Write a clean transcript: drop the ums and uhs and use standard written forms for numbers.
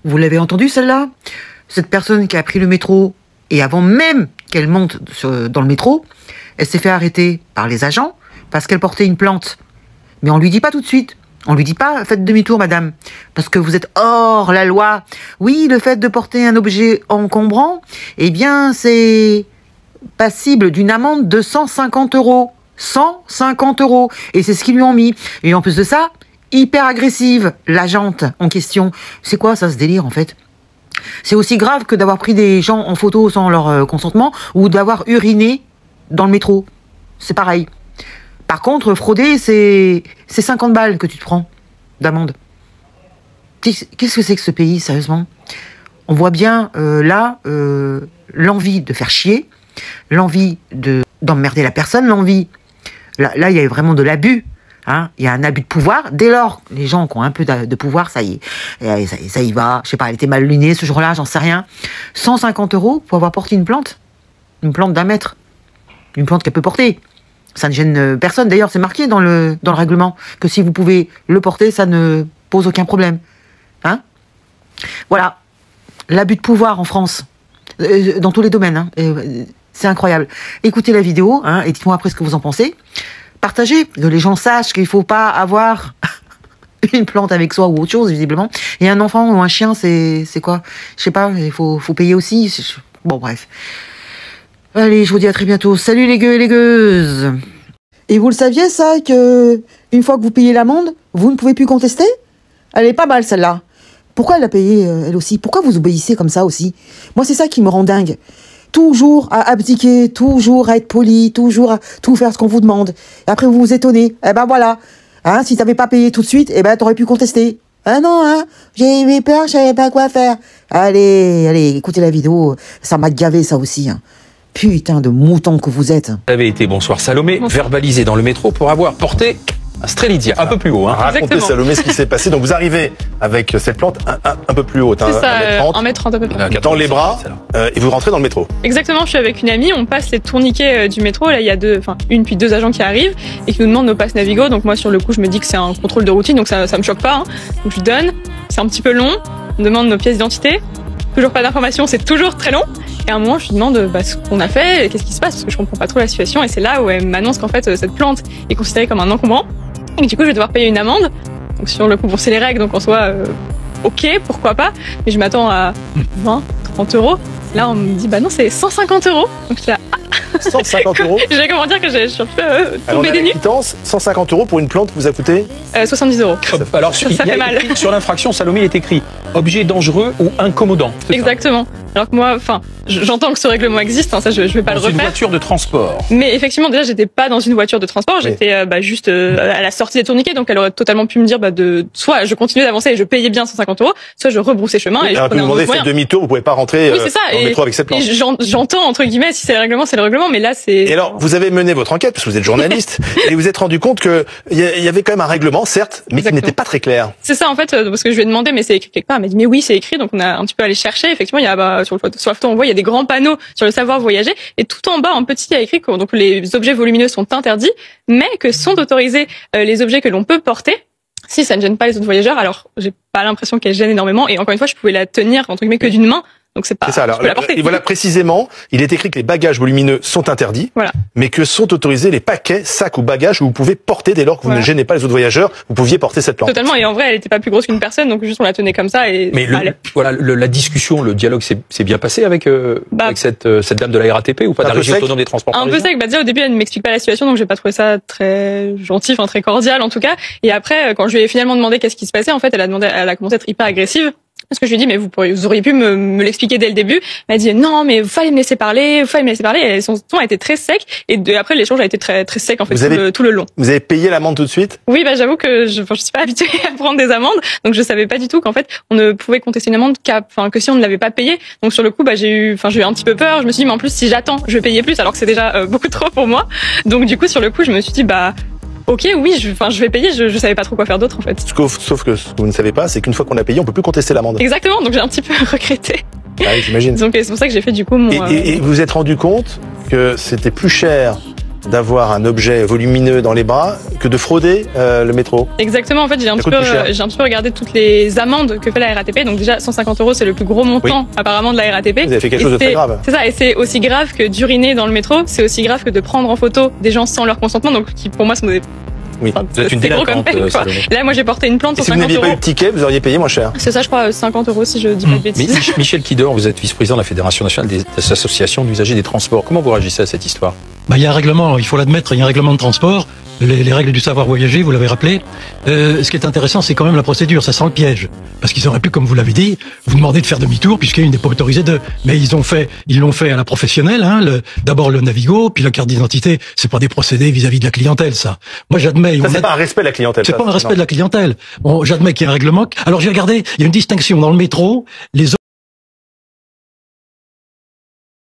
Vous l'avez entendu celle-là? Cette personne qui a pris le métro, et avant même qu'elle monte dans le métro, elle s'est fait arrêter par les agents parce qu'elle portait une plante. Mais on lui dit pas tout de suite. On lui dit pas, faites demi-tour, madame, parce que vous êtes hors la loi. Oui, le fait de porter un objet encombrant, eh bien, c'est passible d'une amende de 150 €. 150 €. Et c'est ce qu'ils lui ont mis. Et en plus de ça, hyper agressive, l'agente en question. C'est quoi ça, ce délire, en fait? C'est aussi grave que d'avoir pris des gens en photo sans leur consentement ou d'avoir uriné dans le métro. C'est pareil. Par contre, frauder, c'est 50 balles que tu te prends d'amende. Qu'est-ce que c'est que ce pays, sérieusement? On voit bien, là, l'envie de faire chier, l'envie d'emmerder la personne, l'envie... Là, il y a vraiment de l'abus. Hein, il y a un abus de pouvoir. Dès lors, les gens qui ont un peu de pouvoir, ça y est, ça y va. Je sais pas, elle était mal lunée ce jour-là, j'en sais rien. 150 € pour avoir porté une plante d'1 mètre, une plante qu'elle peut porter. Ça ne gêne personne. D'ailleurs, c'est marqué dans le règlement que si vous pouvez le porter, ça ne pose aucun problème. Hein? Voilà, l'abus de pouvoir en France, dans tous les domaines. Hein. C'est incroyable. Écoutez la vidéo hein, et dites-moi après ce que vous en pensez. Partagez, que les gens sachent qu'il ne faut pas avoir une plante avec soi ou autre chose, visiblement. Et un enfant ou un chien, c'est quoi? Je sais pas, il faut payer aussi. Bon, bref. Allez, je vous dis à très bientôt. Salut les gueux et les gueuses. Et vous le saviez, ça, que une fois que vous payez l'amende, vous ne pouvez plus contester? Elle est pas mal, celle-là. Pourquoi elle a payé, elle aussi? Pourquoi vous obéissez comme ça aussi? Moi, c'est ça qui me rend dingue. Toujours à abdiquer, toujours à être poli, toujours à tout faire ce qu'on vous demande. Et après, vous vous étonnez. Eh ben voilà. Hein, si t'avais pas payé tout de suite, eh ben t'aurais pu contester. Ah non, hein, j'ai eu peur, je savais pas quoi faire. Allez, écoutez la vidéo. Ça m'a gavé, ça aussi. Hein. Putain de mouton que vous êtes. Vous avez été, bonsoir Salomé, verbalisé dans le métro pour avoir porté un Strelitzia, un peu plus haut. Hein. Racontez Salomé ce qui s'est passé. Donc vous arrivez avec cette plante un peu plus haute, c'est ça, 1m30 1m30 à peu près. dans les bras, et vous rentrez dans le métro. Exactement, je suis avec une amie, on passe les tourniquets du métro, là il y a une puis deux agents qui arrivent et qui nous demandent nos passes Navigo, donc moi sur le coup je me dis que c'est un contrôle de routine, donc ça me choque pas, hein. Donc je donne, c'est un petit peu long, on demande nos pièces d'identité, toujours pas d'informations, c'est toujours très long, et à un moment je lui demande ce qu'on a fait, qu'est-ce qui se passe, parce que je comprends pas trop la situation, et c'est là où elle m'annonce qu'en fait cette plante est considérée comme un encombrant, et du coup je vais devoir payer une amende. Donc sur le coup, bon, c'est les règles, donc en soi, ok, pourquoi pas. Mais je m'attends à 20, 30 €. Là, on me dit, bah non, c'est 150 €. Donc je suis là, 150 €. J'ai comment dire que je suis un peu tombée des nues. 150 € pour une plante vous a coûté 70 €. Alors, ça fait mal. Sur l'infraction, Salomé, il est écrit objet dangereux ou incommodant. Exactement. Alors que moi, j'entends que ce règlement existe, hein, ça je vais pas le refaire. C'est une voiture de transport. Mais effectivement, déjà, j'étais pas dans une voiture de transport, j'étais juste à la sortie des tourniquets, donc elle aurait totalement pu me dire soit je continuais d'avancer et je payais bien 150 €, soit je rebroussais chemin et je prenais un autre moyen. Faites demi-tour, vous pouvez pas rentrer dans le métro avec cette plante. J'entends entre guillemets, si c'est le règlement, c'est le règlement, mais là c'est... Et alors, vous avez mené votre enquête, parce que vous êtes journaliste, et vous êtes rendu compte que il y avait quand même un règlement, certes, mais qui n'était pas très clair. C'est ça en fait, parce que je lui ai demandé, mais c'est écrit quelque part, elle m'a dit mais oui c'est écrit, donc on a un petit peu allé chercher, effectivement il y a sur la photo on voit il y a des grands panneaux sur le savoir voyager, et tout en bas en petit il y a écrit que donc les objets volumineux sont interdits, mais que sont autorisés les objets que l'on peut porter si ça ne gêne pas les autres voyageurs. Alors j'ai pas l'impression qu'elle gêne énormément, et encore une fois je pouvais la tenir entre guillemets que d'une main. Donc c'est pas. C'est ça. Alors, et voilà précisément, il est écrit que les bagages volumineux sont interdits, mais que sont autorisés les paquets, sacs ou bagages que vous pouvez porter dès lors que vous ne gênez pas les autres voyageurs. Vous pouviez porter cette plante. Totalement. Et en vrai, elle était pas plus grosse qu'une personne, donc juste on la tenait comme ça et. Mais la discussion, le dialogue s'est bien passé avec cette dame de la RATP ou pas, de la Régie autonome des transports parisiens. Un peu sec. Déjà au début, elle ne m'explique pas la situation, donc j'ai pas trouvé ça très gentil, très cordial en tout cas. Et après, quand je lui ai finalement demandé qu'est-ce qui se passait, en fait, elle a commencé à être hyper agressive. Parce que je lui ai dit, mais vous auriez pu me l'expliquer dès le début. Elle m'a dit, non, mais fallait me laisser parler, Et son ton a été très sec. Et après, l'échange a été très, très sec, en fait, tout le long. Vous avez payé l'amende tout de suite? Oui, j'avoue que je suis pas habituée à prendre des amendes. Donc, je savais pas du tout qu'en fait, on ne pouvait contester une amende que si on ne l'avait pas payée. Donc, sur le coup, j'ai eu un petit peu peur. Je me suis dit, mais en plus, si j'attends, je vais payer plus, alors que c'est déjà beaucoup trop pour moi. Donc, du coup, sur le coup, je me suis dit, ok, oui, je vais payer, je savais pas trop quoi faire d'autre en fait. Sauf que ce que vous ne savez pas, c'est qu'une fois qu'on a payé, on peut plus contester l'amende. Exactement, donc j'ai un petit peu regretté. Ah oui, j'imagine. Donc c'est pour ça que j'ai fait du coup mon... Et vous vous êtes rendu compte que c'était plus cher d'avoir un objet volumineux dans les bras que de frauder le métro. Exactement, en fait j'ai un petit peu regardé toutes les amendes que fait la RATP, donc déjà 150 € c'est le plus gros montant apparemment de la RATP. Vous avez fait quelque chose de très grave. C'est ça, et c'est aussi grave que d'uriner dans le métro, c'est aussi grave que de prendre en photo des gens sans leur consentement, donc qui pour moi sont des... Oui, vous êtes une délinquante. Là, moi, j'ai porté une plainte sur 50 €. Si vous n'aviez pas eu de ticket, vous auriez payé moins cher. C'est ça, je crois, 50 € si je dis pas de bêtises. Michel Kidor, vous êtes vice-président de la Fédération nationale des associations d'usagers des transports. Comment vous réagissez à cette histoire? Il y a un règlement, il faut l'admettre, il y a un règlement de transport, les règles du savoir voyager, vous l'avez rappelé. Ce qui est intéressant, c'est quand même la procédure, ça sent le piège. Parce qu'ils auraient pu, comme vous l'avez dit, vous demander de faire demi-tour, puisqu'il n'est pas autorisé de... Mais ils l'ont fait à la professionnelle, hein, d'abord le Navigo, puis la carte d'identité. C'est pas des procédés vis-à-vis de la clientèle, ça. Moi, j'admets... Ça, c'est pas un respect de la clientèle. C'est pas un respect de la clientèle. Bon, j'admets qu'il y a un règlement. Alors, j'ai regardé, il y a une distinction dans le métro, les